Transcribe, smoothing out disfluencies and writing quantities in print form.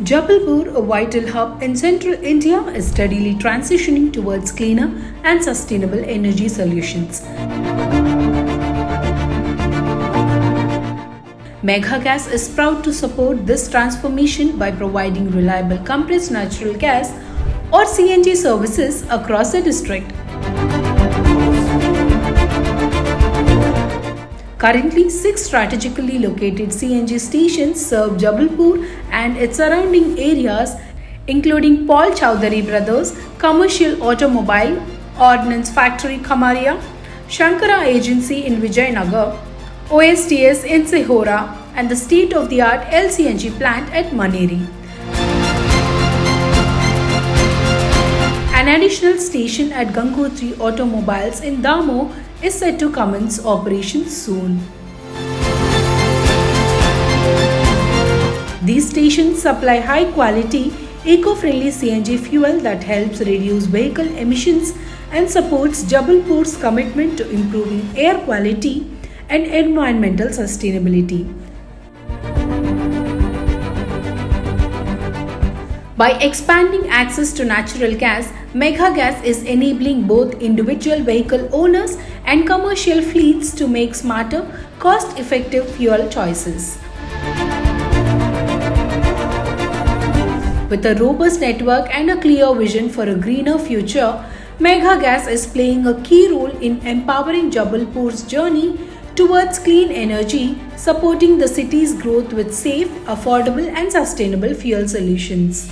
Jabalpur, a vital hub in central India, is steadily transitioning towards cleaner and sustainable energy solutions. Megha Gas is proud to support this transformation by providing reliable compressed natural gas or CNG services across the district. Currently, 6 strategically located CNG stations serve Jabalpur and its surrounding areas, including Paul Chowdary Brothers, Commercial Automobile, Ordnance Factory Khamaria, Shankara Agency in Vijayanagar, OSTS in Sehora, and the state-of-the-art LCNG plant at Maneri. An additional station at Gangotri Automobiles in Damo is set to commence operations soon. These stations supply high-quality, eco-friendly CNG fuel that helps reduce vehicle emissions and supports Jabalpur's commitment to improving air quality and environmental sustainability. By expanding access to natural gas, Megha Gas is enabling both individual vehicle owners and commercial fleets to make smarter, cost-effective fuel choices. With a robust network and a clear vision for a greener future, Megha Gas is playing a key role in empowering Jabalpur's journey towards clean energy, supporting the city's growth with safe, affordable and sustainable fuel solutions.